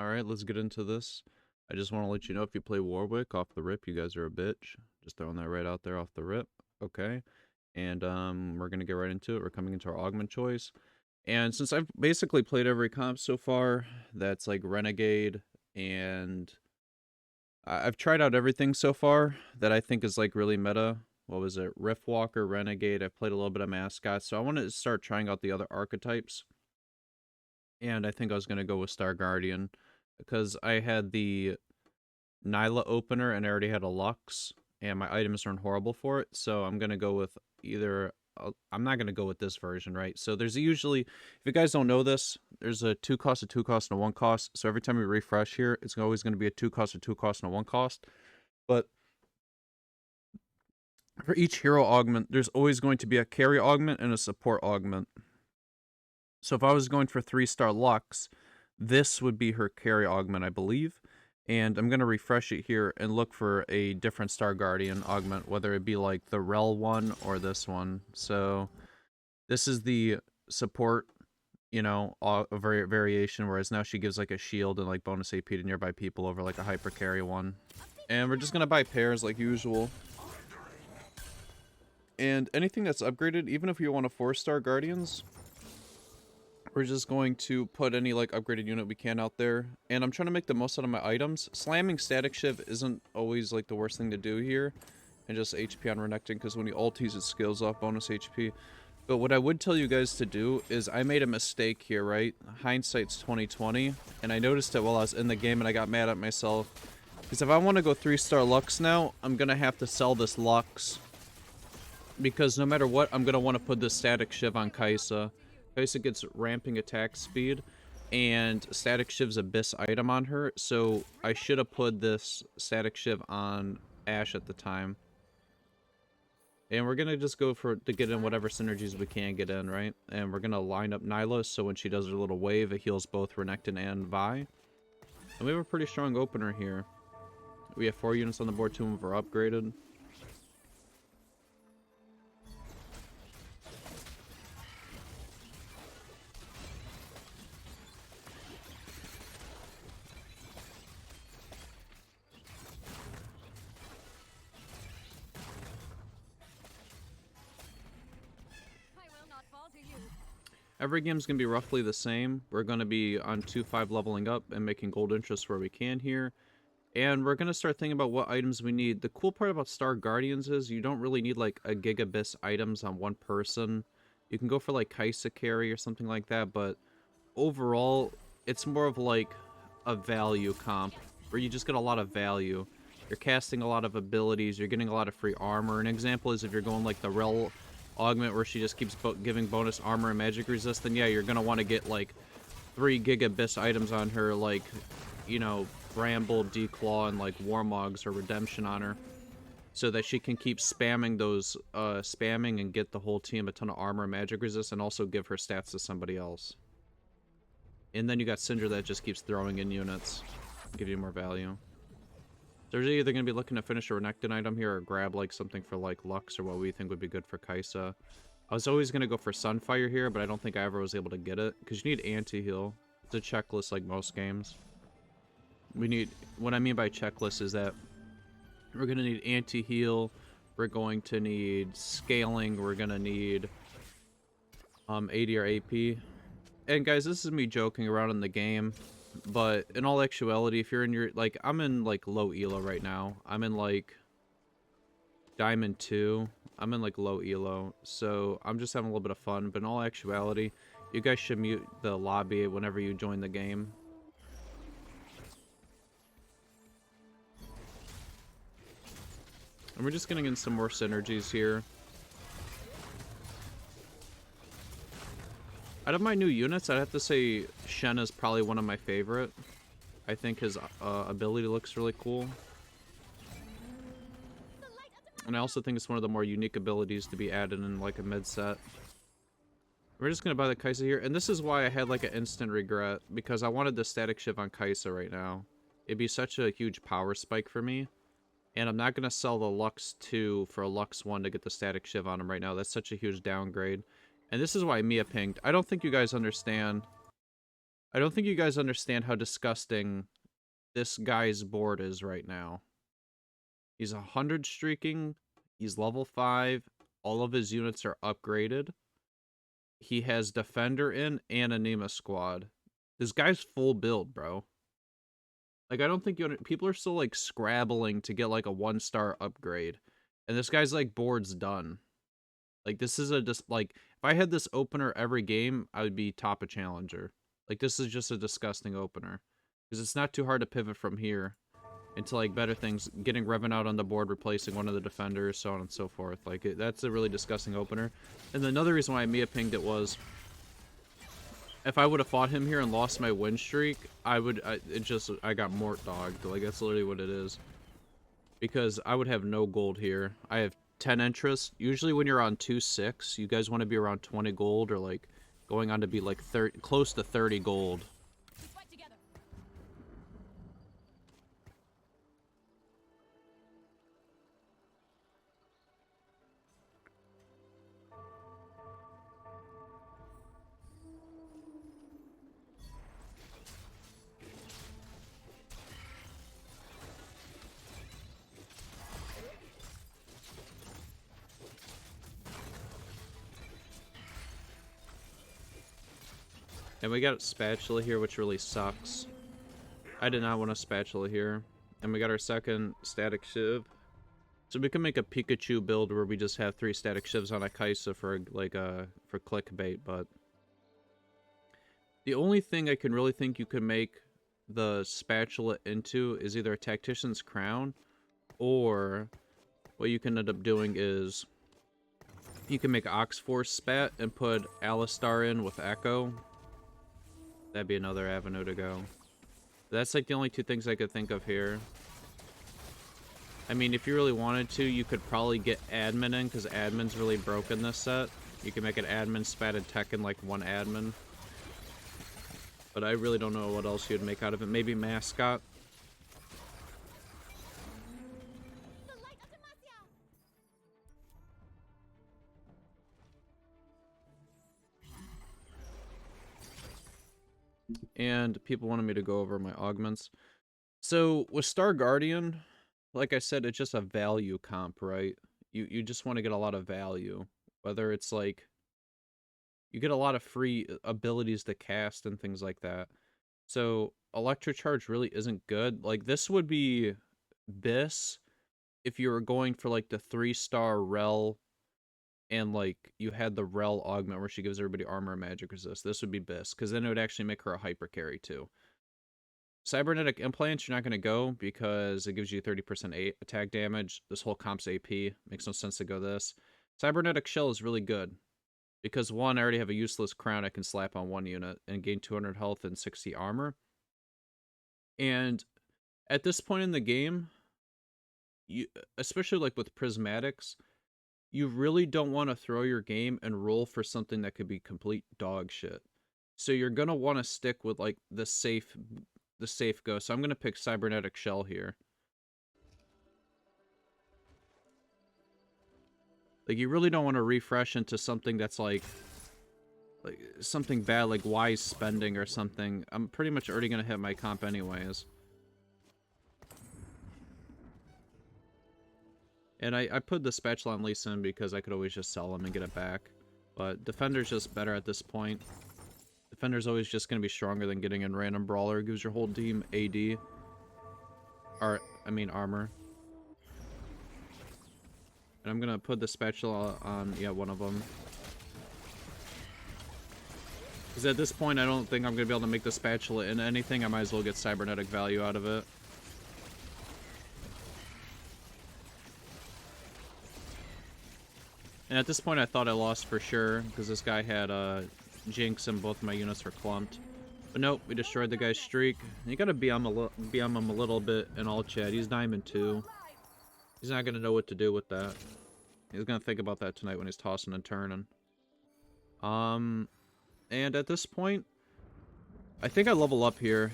Alright, let's get into this. I just want to let you know if you play Warwick off the rip, you guys are a bitch. Just throwing that right out there off the rip. Okay. And we're gonna get right into it. We're coming into our augment choice. And since I've basically played every comp so far, that's like Renegade, and I've tried out everything so far that I think is like really meta. What was it? Riftwalker, Renegade. I've played a little bit of Mascot, so I want to start trying out the other archetypes. And I think I was gonna go with Star Guardian because I had the Nyla opener and I already had a Lux, and my items aren't horrible for it, so I'm gonna go with either. I'm not gonna go with this version, right? So there's usually, if you guys don't know this, there's a 2 cost, a 2 cost, and a 1 cost. So every time you refresh here, it's always gonna be a 2 cost, a 2 cost, and a 1 cost. But for each hero augment, there's always going to be a carry augment and a support augment. So if I was going for 3-star Lux, this would be her carry augment, I believe. And I'm going to refresh it here and look for a different Star Guardian augment, whether it be like the Rel one or this one. So this is the support, you know, a variation, whereas now she gives like a shield and like bonus AP to nearby people over like a hyper carry one. And we're just going to buy pairs like usual. And anything that's upgraded, even if you want a 4-star Guardians, we're just going to put any like upgraded unit we can out there. And I'm trying to make the most out of my items. Slamming Static Shiv isn't always like the worst thing to do here. And just HP on Renekton, because when he ultis it skills off bonus HP. But what I would tell you guys to do is I made a mistake here, right? Hindsight's 2020. And I noticed it while I was in the game and I got mad at myself. Because if I want to go 3-star Lux now, I'm going to have to sell this Lux. Because no matter what, I'm going to want to put this Static Shiv on Kai'Sa. Kai'Sa gets ramping attack speed, and Static Shiv's Abyss item on her, so I should have put this Static Shiv on Ashe at the time. And we're going to just go to get in whatever synergies we can get in, right? And we're going to line up Nyla, so when she does her little wave, it heals both Renekton and Vi. And we have a pretty strong opener here. We have 4 units on the board, 2 of them are upgraded. Every game's going to be roughly the same. We're going to be on 2-5 leveling up and making gold interest where we can here. And we're going to start thinking about what items we need. The cool part about Star Guardians is you don't really need like a Gigabyss items on one person. You can go for like Kai'Sa carry or something like that, but overall, it's more of like a value comp where you just get a lot of value. You're casting a lot of abilities, you're getting a lot of free armor. An example is if you're going like the Rel augment where she just keeps giving bonus armor and magic resist, then yeah, you're gonna want to get like 3 Gigabyss items on her, like, you know, Bramble, Declaw, and like Warmogs or Redemption on her, so that she can keep spamming those, spamming and get the whole team a ton of armor and magic resist, and also give her stats to somebody else. And then you got Syndra that just keeps throwing in units, give you more value. So we're either going to be looking to finish a Renekton item here or grab like something for like Lux or what we think would be good for Kai'Sa. I was always going to go for Sunfire here, but I don't think I ever was able to get it, because you need anti-heal. It's a checklist like most games. We need, what I mean by checklist is that we're going to need anti-heal, we're going to need scaling, we're going to need AD or AP. And guys, this is me joking around in the game, but in all actuality, if you're in your, like, I'm in like low elo right now. I'm in like Diamond 2. I'm in like low elo, so I'm just having a little bit of fun. But in all actuality, you guys should mute the lobby whenever you join the game. And we're just getting in some more synergies here. Out of my new units, I'd have to say Shen is probably one of my favorite. I think his ability looks really cool. And I also think it's one of the more unique abilities to be added in like a mid set. We're just going to buy the Kai'Sa here. And this is why I had like an instant regret, because I wanted the Static Shiv on Kai'Sa right now. It'd be such a huge power spike for me. And I'm not going to sell the Lux 2 for a Lux 1 to get the Static Shiv on him right now. That's such a huge downgrade. And this is why Mia pinged. I don't think you guys understand I don't think you guys understand how disgusting this guy's board is right now. He's 100 streaking. He's level 5. All of his units are upgraded. He has Defender in and Anima Squad. This guy's full build, bro. Like, I don't think people are still, like, scrabbling to get, like, a 1-star upgrade. And this guy's, like, board's done. Like, this is like, if I had this opener every game, I would be top of challenger. Like, this is just a disgusting opener. Because it's not too hard to pivot from here into, like, better things. Getting Revan out on the board, replacing one of the defenders, so on and so forth. Like, that's a really disgusting opener. And another reason why I Mia pinged it was, if I would have fought him here and lost my win streak, I got mort dogged. Like, that's literally what it is. Because I would have no gold here. I have 10 interest. Usually when you're on 2-6, you guys want to be around 20 gold or, like, going on to be, like, close to 30 gold. And we got spatula here, which really sucks. I did not want a spatula here. And we got our second static shiv. So we can make a Pikachu build where we just have 3 static shivs on a Kaisa for, like, for clickbait, but the only thing I can really think you can make the spatula into is either a Tactician's Crown, or what you can end up doing is you can make Ox Force Spat and put Alistar in with Echo. That'd be another avenue to go. That's, like, the only 2 things I could think of here. I mean, if you really wanted to, you could probably get Admin in, because Admin's really broken this set. You can make an Admin Spat and Tech in, like, 1 Admin. But I really don't know what else you'd make out of it. Maybe Mascot. And people wanted me to go over my augments. So, with Star Guardian, like I said, it's just a value comp, right? You just want to get a lot of value. Whether it's, like, you get a lot of free abilities to cast and things like that. So, Electrocharge really isn't good. Like, this would be Biss if you were going for, like, the 3-star Rel, and, like, you had the Rel augment where she gives everybody armor and magic resist. This would be Biss, because then it would actually make her a hyper carry, too. Cybernetic Implants, you're not going to go because it gives you 30% attack damage. This whole comp's AP. Makes no sense to go this. Cybernetic Shell is really good because, 1, I already have a useless crown I can slap on 1 unit and gain 200 health and 60 armor. And at this point in the game, especially, like, with Prismatics, you really don't want to throw your game and roll for something that could be complete dog shit. So you're going to want to stick with, like, the safe go. So I'm going to pick Cybernetic Shell here. Like, you really don't want to refresh into something that's, like something bad, like Wise Spending or something. I'm pretty much already going to hit my comp anyways. And I put the spatula on Lee Sin because I could always just sell him and get it back. But Defender's just better at this point. Defender's always just going to be stronger than getting in random brawler. It gives your whole team AD. Armor. And I'm going to put the spatula on, yeah, one of them. Because at this point, I don't think I'm going to be able to make the spatula into anything. I might as well get cybernetic value out of it. And at this point, I thought I lost for sure, because this guy had Jinx and both my units were clumped. But nope, we destroyed the guy's streak. You gotta BM him a little bit in all chat. He's Diamond 2. He's not gonna know what to do with that. He's gonna think about that tonight when he's tossing and turning. And at this point, I think I level up here.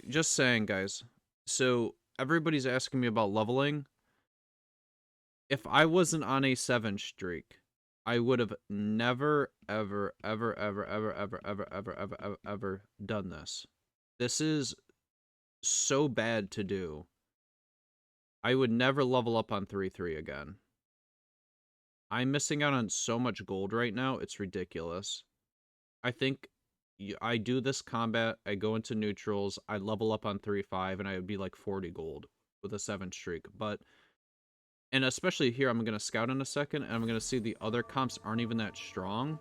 Just saying, guys. So, everybody's asking me about leveling. If I wasn't on a 7 streak, I would have never, ever, ever, ever, ever, ever, ever, ever, ever, ever, ever done this. This is so bad to do. I would never level up on 3-3 again. I'm missing out on so much gold right now, it's ridiculous. I think I do this combat, I go into neutrals, I level up on 3-5, and I would be like 40 gold with a 7 streak. But, and especially here, I'm going to scout in a second, and I'm going to see the other comps aren't even that strong.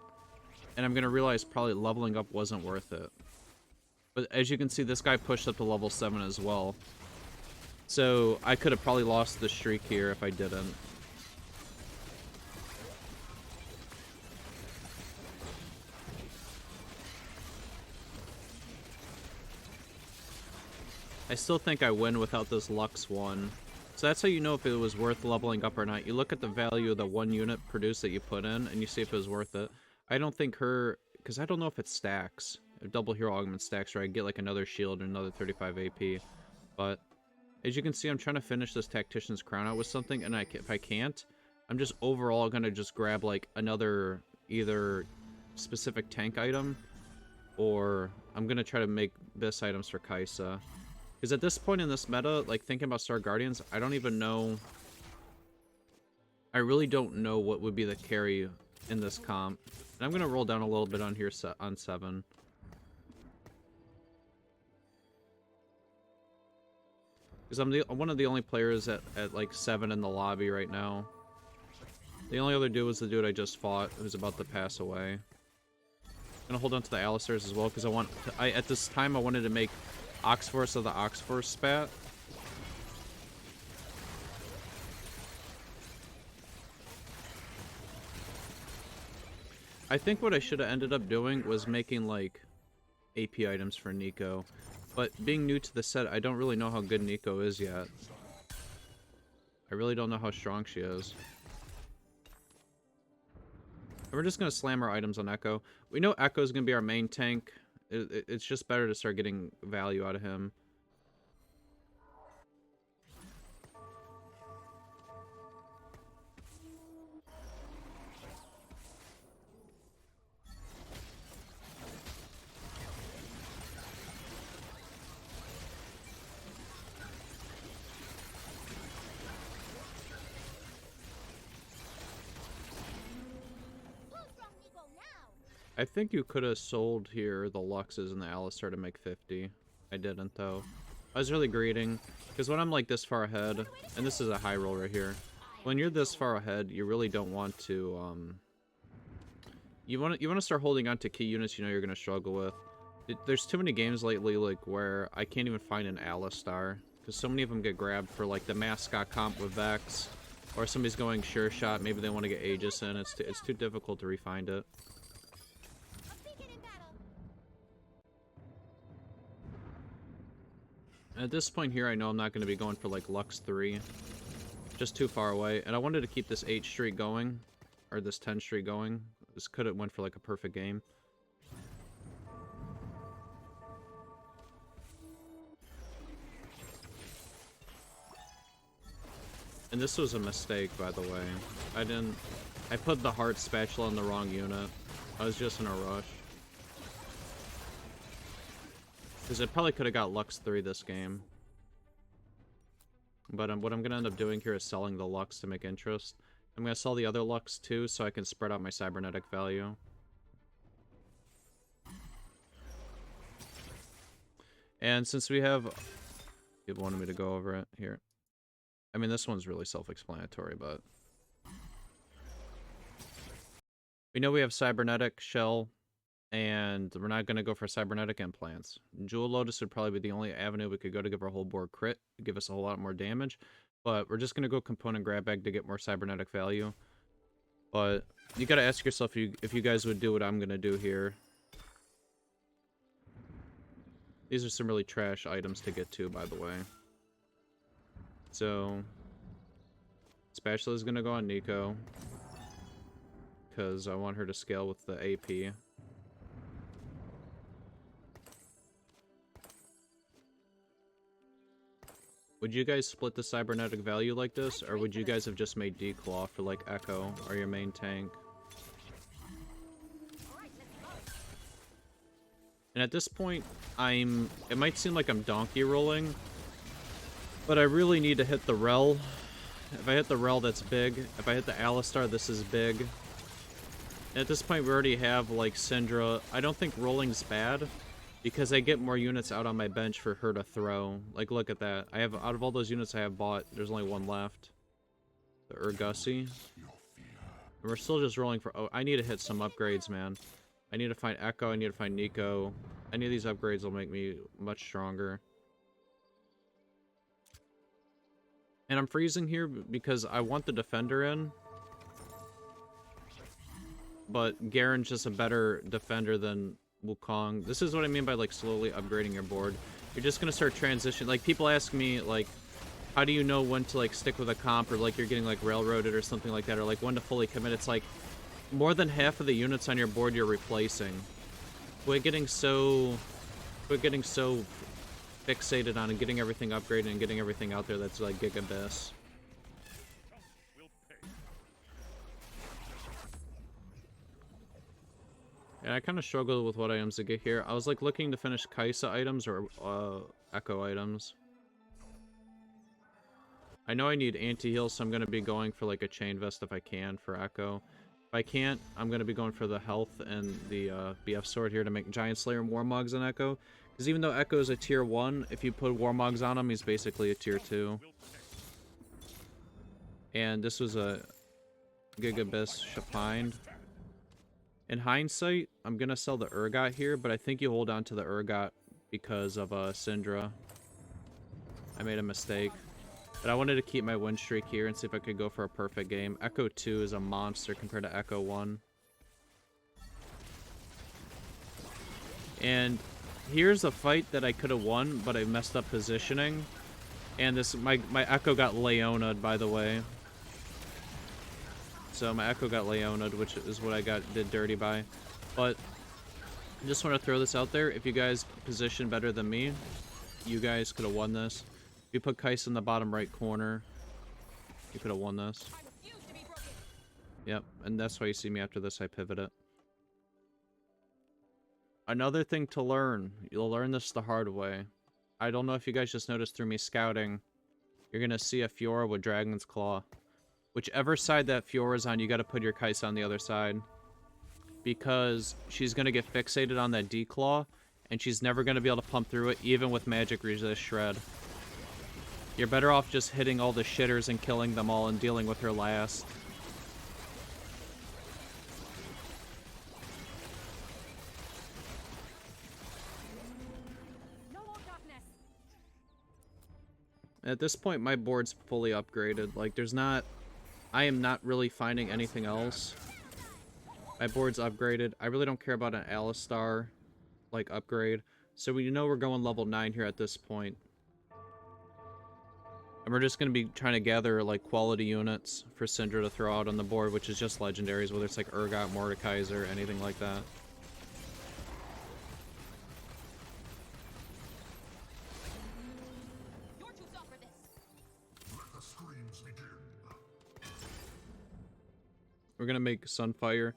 And I'm going to realize probably leveling up wasn't worth it. But as you can see, this guy pushed up to level 7 as well. So I could have probably lost the streak here if I didn't. I still think I win without this Lux 1. So that's how you know if it was worth leveling up or not. You look at the value of the 1 unit produced that you put in, and you see if it was worth it. I don't think her... Because I don't know if it stacks. If double hero augment stacks, or I get like another shield and another 35 AP. But as you can see, I'm trying to finish this Tactician's Crown out with something, and if I can't, I'm just overall going to just grab like another either specific tank item, or I'm going to try to make this items for Kaisa. Because at this point in this meta, like, thinking about Star Guardians, I don't even know... I really don't know what would be the carry in this comp. And I'm going to roll down a little bit on here on 7. Because I'm one of the only players at like, 7 in the lobby right now. The only other dude was the dude I just fought, who's about to pass away. I'm going to hold on to the Alistairs as well, because I want... at this time, I wanted to make Oxforce of the Oxforce spat. I think what I should have ended up doing was making, like, AP items for Nico. But being new to the set, I don't really know how good Nico is yet. I really don't know how strong she is. And we're just going to slam our items on Echo. We know Echo's going to be our main tank. It's just better to start getting value out of him. I think you could have sold here the Luxes and the Alistar to make 50. I didn't, though. I was really greeting, because when I'm like this far ahead, and this is a high roll right here, when you're this far ahead, you really don't want to, you want to start holding on to key units you know you're going to struggle with. There's too many games lately, like, where I can't even find an Alistar, because so many of them get grabbed for, like, the mascot comp with Vex, or somebody's going sure shot, maybe they want to get Aegis in, it's too difficult to refind it. At this point here, I know I'm not going to be going for, like, Lux 3. Just too far away. And I wanted to keep this 8 streak going. Or this 10 streak going. This could have went for, like, a perfect game. And this was a mistake, by the way. I put the heart spatula in the wrong unit. I was just in a rush. Because it probably could have got Lux 3 this game. But what I'm going to end up doing here is selling the Lux to make interest. I'm going to sell the other Lux too, so I can spread out my cybernetic value. And since we have... People wanted me to go over it here. I mean, this one's really self-explanatory, but... We know we have cybernetic, shell, and we're not going to go for cybernetic implants. Jewel Lotus would probably be the only avenue we could go to give our whole board crit, give us a whole lot more damage. But we're just going to go component grab bag to get more cybernetic value. But you got to ask yourself if you guys would do what I'm going to do here. These are some really trash items to get to, by the way. So, Spatula is going to go on Nico, because I want her to scale with the AP. Would you guys split the cybernetic value like this, or would you guys have just made Declaw for, like, Echo, or your main tank? And at this point, it might seem like I'm donkey rolling, but I really need to hit the Rel. If I hit the Rel, that's big. If I hit the Alistar, this is big. And at this point, we already have, like, Syndra. I don't think rolling's bad, because I get more units out on my bench for her to throw. Like, look at that. I have, out of all those units I have bought, there's only one left. The Urgussi. And we're still just rolling for... Oh, I need to hit some upgrades, man. I need to find Echo, I need to find Nico. Any of these upgrades will make me much stronger. And I'm freezing here because I want the defender in. But Garen's just a better defender than Wukong. This is what I mean by, like, slowly upgrading your board. You're just gonna start transitioning. Like, people ask me, like, how do you know when to, like, stick with a comp, or, like, you're getting, like, railroaded or something like that, or, like, when to fully commit. It's like, more than half of the units on your board you're replacing. Quit getting so fixated on and getting everything upgraded and getting everything out there that's like gigabytes. Yeah, I kind of struggled with what items to get here. I was like looking to finish Kaisa items or Echo items. I know I need anti-heal, so I'm going to be going for like a chain vest if I can for Echo. If I can't, I'm going to be going for the health and the BF sword here to make Giant Slayer and Warmogs on Echo. Because even though Echo is a tier 1, if you put Warmogs on him, he's basically a tier 2. And this was a Gigabyss Shapind. In hindsight, I'm going to sell the Urgot here, but I think you hold on to the Urgot because of Syndra. I made a mistake. But I wanted to keep my win streak here and see if I could go for a perfect game. Echo 2 is a monster compared to Echo 1. And here's a fight that I could have won, but I messed up positioning. And this my Echo got Leona'd, by the way. So my Echo got Leona'd, which is what I did dirty by. But I just want to throw this out there. If you guys position better than me, you guys could have won this. If you put Kaisa in the bottom right corner, you could have won this. Yep, and that's why you see me after this, I pivot it. Another thing to learn, you'll learn this the hard way. I don't know if you guys just noticed through me scouting, you're going to see a Fiora with Dragon's Claw. Whichever side that Fiora's on, you got to put your Kaisa on the other side. Because she's going to get fixated on that D-Claw, and she's never going to be able to pump through it, even with Magic Resist Shred. You're better off just hitting all the shitters and killing them all and dealing with her last. No more darkness. At this point, my board's fully upgraded. Like, there's not... I am not really finding anything else. My board's upgraded. I really don't care about an Alistar, like, upgrade. So we know we're going level 9 here at this point. And we're just going to be trying to gather, like, quality units for Syndra to throw out on the board, which is just legendaries, whether it's, like, Urgot, Mordekaiser, anything like that. You're too soft for this. Let the screams begin. We're going to make Sunfire.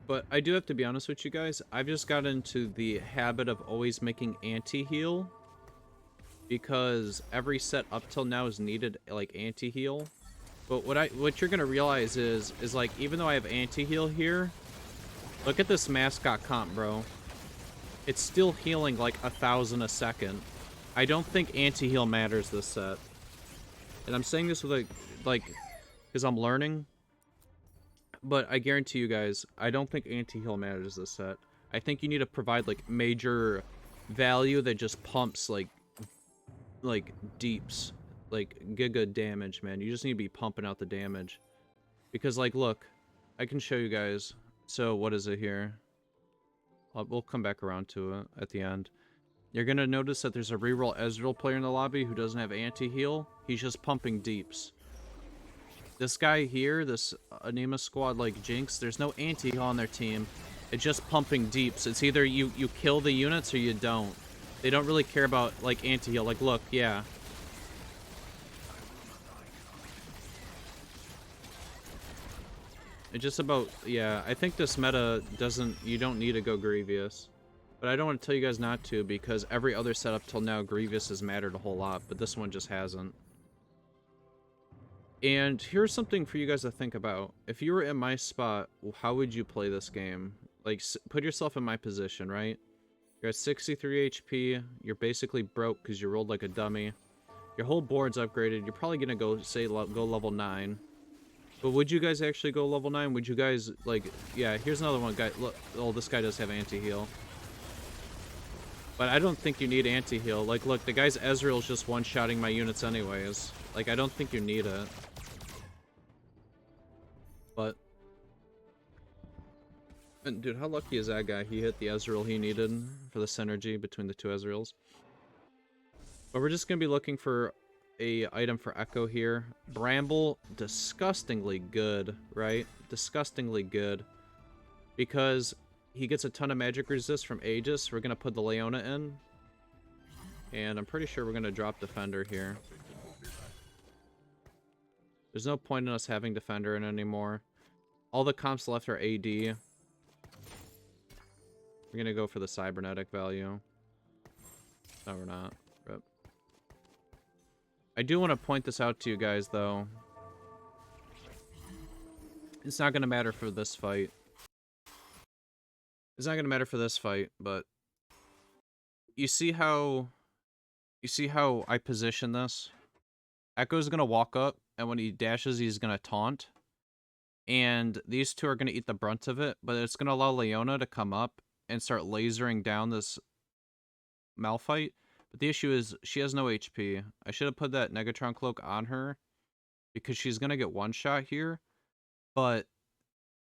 But I do have to be honest with you guys, I've just got into the habit of always making anti-heal. Because every set up till now has needed, like, anti-heal. But what you're gonna realize is like, even though I have anti-heal here, look at this mascot comp, bro. It's still healing like 1,000 a second. I don't think anti-heal matters this set. And I'm saying this with like, because I'm learning. But I guarantee you guys, I don't think anti-heal matters this set. I think you need to provide, like, major value that just pumps, like deeps. Like, giga damage, man. You just need to be pumping out the damage. Because, like, look. I can show you guys. So, what is it here? We'll come back around to it at the end. You're gonna notice that there's a reroll Ezreal player in the lobby who doesn't have anti-heal. He's just pumping deeps. This guy here, this Anima squad like Jinx, there's no anti-heal on their team. It's just pumping deeps. It's either you kill the units or you don't. They don't really care about, like, anti-heal. Like, look, yeah. It's just about, yeah, I think this meta doesn't, you don't need to go Grievous. But I don't want to tell you guys not to, because every other setup till now, Grievous has mattered a whole lot, but this one just hasn't. And here's something for you guys to think about. If you were in my spot, how would you play this game? Like, put yourself in my position, right? You're at 63 HP, you're basically broke because you rolled like a dummy. Your whole board's upgraded, you're probably gonna go, say, go level 9. But would you guys actually go level 9? Would you guys, like, yeah, here's another one, guy. Look, oh, this guy does have anti-heal. But I don't think you need anti-heal. Like, look, the guy's Ezreal's just one-shotting my units anyways. Like, I don't think you need it. But... And dude, how lucky is that guy? He hit the Ezreal he needed for the synergy between the two Ezreals. But we're just gonna be looking for a item for Echo here. Bramble, disgustingly good, right? Disgustingly good. Because he gets a ton of magic resist from Aegis. We're gonna put the Leona in. And I'm pretty sure we're gonna drop Defender here. There's no point in us having Defender in anymore. All the comps left are AD. We're gonna go for the cybernetic value. No, we're not. Rip. I do want to point this out to you guys, though. It's not gonna matter for this fight. It's not gonna matter for this fight, but you see how I position this? Echo's gonna walk up, and when he dashes, he's gonna taunt. And these two are gonna eat the brunt of it, but it's gonna allow Leona to come up and start lasering down this Malphite. But the issue is she has no HP. I should have put that Negatron cloak on her because she's gonna get one shot here, but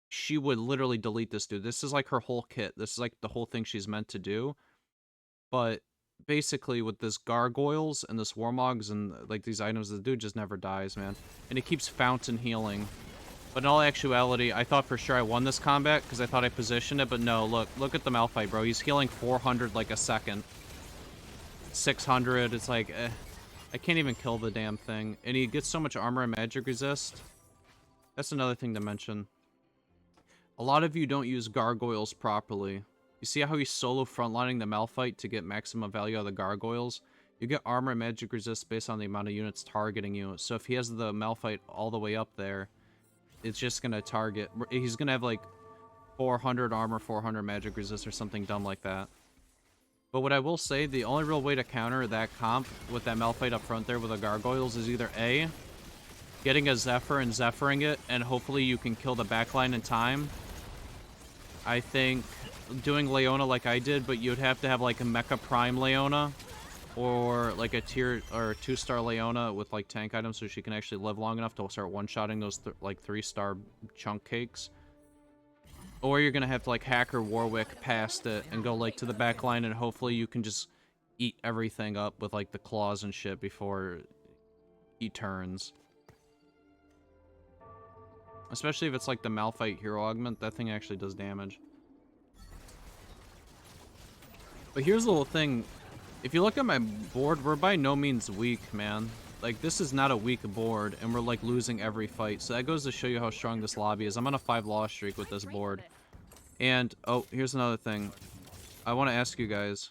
she would literally delete this dude. This is like her whole kit. This is like the whole thing she's meant to do. But basically with this gargoyles and this warmogs and like these items, the dude just never dies, man. And it keeps fountain healing. But in all actuality, I thought for sure I won this combat because I thought I positioned it, but no, look at the Malphite, bro. He's healing 400 like a second. 600, it's like, I can't even kill the damn thing. And he gets so much armor and magic resist. That's another thing to mention. A lot of you don't use gargoyles properly. You see how he's solo frontlining the Malphite to get maximum value out of the gargoyles? You get armor and magic resist based on the amount of units targeting you. So if he has the Malphite all the way up there, it's just gonna target. He's gonna have like 400 armor, 400 magic resist, or something dumb like that. But what I will say, the only real way to counter that comp with that Malphite up front there with the gargoyles is either A, getting a Zephyr and Zephyring it, and hopefully you can kill the backline in time. I think doing Leona like I did, but you'd have to have like a Mecha Prime Leona, or like a tier or 2-star Leona with like tank items so she can actually live long enough to start one-shotting those like 3-star chunk cakes. Or you're gonna have to like Hacker Warwick past it and go like to the back line, and hopefully you can just eat everything up with like the claws and shit before he turns. Especially if it's like the Malphite hero augment, that thing actually does damage. But here's the little thing. If you look at my board, we're by no means weak, man. Like, this is not a weak board, and we're, like, losing every fight. So that goes to show you how strong this lobby is. I'm on a 5-loss streak with this board. And, oh, here's another thing. I want to ask you guys.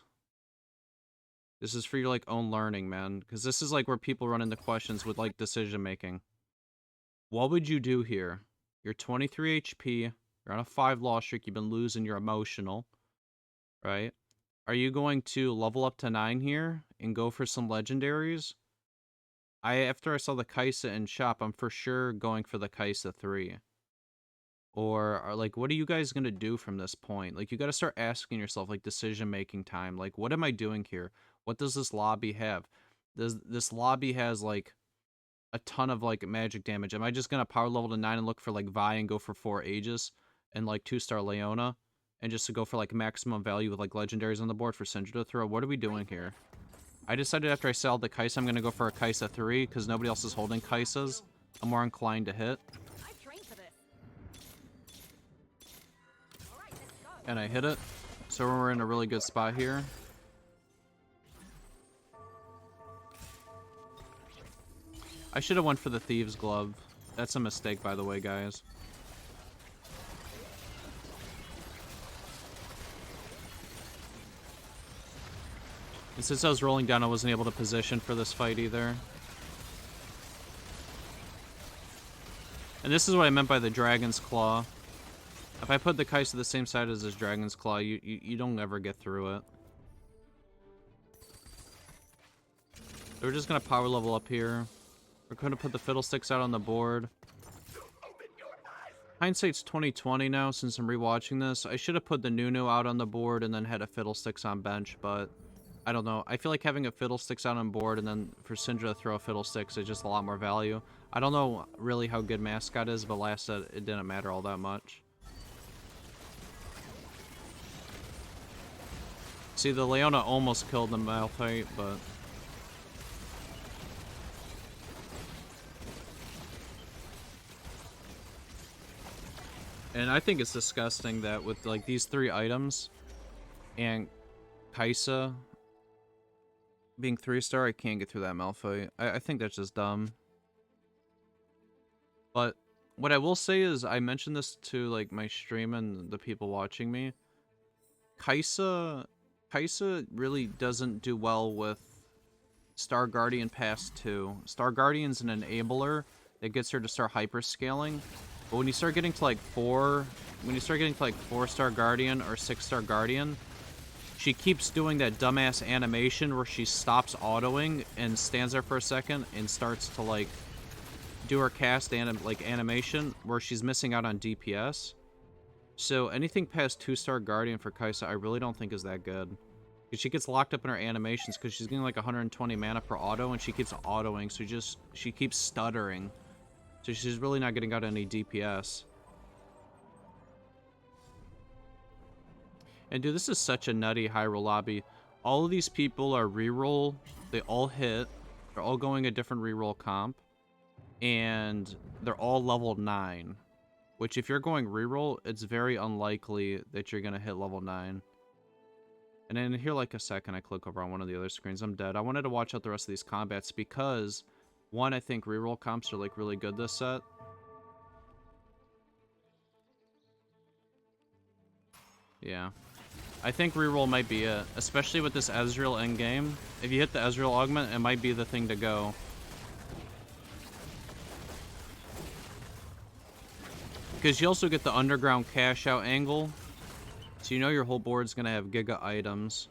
This is for your, like, own learning, man. Because this is, like, where people run into questions with, like, decision-making. What would you do here? You're 23 HP. You're on a 5-loss streak. You've been losing. You're emotional. Right? Are you going to level up to 9 here and go for some legendaries? After I saw the Kaisa in shop, I'm for sure going for the Kaisa 3. Or, like, what are you guys going to do from this point? Like, you got to start asking yourself, like, decision-making time. Like, what am I doing here? What does this lobby have? This lobby has, like, a ton of, like, magic damage. Am I just going to power level to 9 and look for, like, Vi and go for 4 Aegis and, like, 2-star Leona? And just to go for, like, maximum value with, like, legendaries on the board for Syndra to throw? What are we doing here? I decided after I sell the Kaisa, I'm going to go for a Kaisa 3, because nobody else is holding Kaisas. I'm more inclined to hit. And I hit it. So we're in a really good spot here. I should have went for the Thieves Glove. That's a mistake, by the way, guys. And since I was rolling down, I wasn't able to position for this fight either. And this is what I meant by the Dragon's Claw. If I put the Kai'Sa the same side as this Dragon's Claw, you don't ever get through it. So we're just gonna power level up here. We're gonna put the Fiddlesticks out on the board. Hindsight's 2020 now, since I'm rewatching this. I should have put the Nunu out on the board and then had a Fiddlesticks on bench, but I don't know. I feel like having a Fiddlesticks out on board and then for Syndra to throw a Fiddlesticks is just a lot more value. I don't know really how good Mascot is, but last set it didn't matter all that much. See, the Leona almost killed the Malphite, but... And I think it's disgusting that with like these 3 items and Kai'Sa being 3-star, I can't get through that Malphite. I think that's just dumb. But what I will say is, I mentioned this to like my stream and the people watching me. Kai'Sa really doesn't do well with Star Guardian past 2. Star Guardian's an enabler that gets her to start hyperscaling. But when you start getting to like 4-star Guardian or 6-star Guardian, she keeps doing that dumbass animation where she stops autoing and stands there for a second and starts to like do her cast animation where she's missing out on DPS. So anything past 2-star Guardian for Kai'Sa I really don't think is that good. Because she gets locked up in her animations because she's getting like 120 mana per auto and she keeps autoing, so she keeps stuttering. So she's really not getting out any DPS. And dude, this is such a nutty high roll lobby. All of these people are reroll. They all hit. They're all going a different reroll comp. And they're all level 9. Which if you're going reroll, it's very unlikely that you're going to hit level 9. And then here like a second, I click over on one of the other screens. I'm dead. I wanted to watch out the rest of these combats because... One, I think reroll comps are like really good this set. Yeah. I think reroll might be it. Especially with this Ezreal endgame. If you hit the Ezreal augment, it might be the thing to go. Because you also get the underground cash out angle. So you know your whole board's going to have giga items.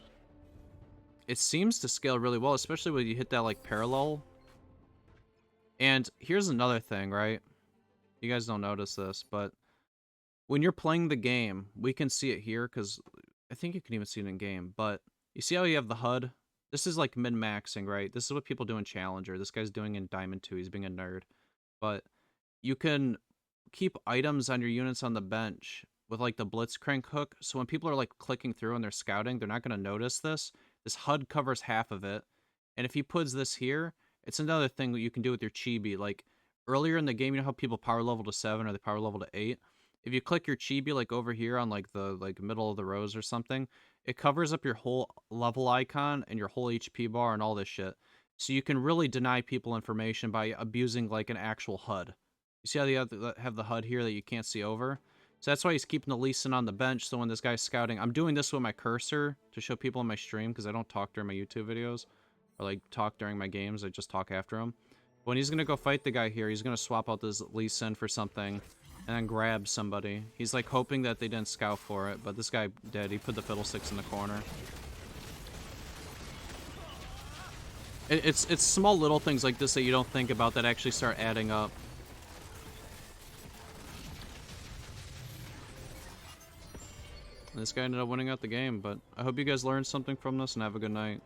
It seems to scale really well, especially when you hit that like parallel. And here's another thing, right? You guys don't notice this, but when you're playing the game, we can see it here because I think you can even see it in game, but you see how you have the HUD? This is like min-maxing, right? This is what people do in Challenger. This guy's doing in Diamond 2. He's being a nerd. But you can keep items on your units on the bench with like the Blitzcrank hook. So when people are like clicking through and they're scouting, they're not going to notice this. This HUD covers half of it. And if he puts this here, it's another thing that you can do with your chibi. Like, earlier in the game, you know how people power level to 7 or they power level to 8? If you click your chibi, like, over here on, like, the, middle of the rows or something, it covers up your whole level icon and your whole HP bar and all this shit. So you can really deny people information by abusing, like, an actual HUD. You see how they have the HUD here that you can't see over? So that's why he's keeping the Lee Sin on the bench, so when this guy's scouting... I'm doing this with my cursor to show people in my stream, because I don't talk during my YouTube videos. Or like talk during my games, I just talk after him. When he's gonna go fight the guy here, he's gonna swap out this Lee Sin for something and then grab somebody. He's like hoping that they didn't scout for it, but this guy did. He put the Fiddlesticks in the corner. It's small little things like this that you don't think about that actually start adding up. And this guy ended up winning out the game, but I hope you guys learned something from this and have a good night.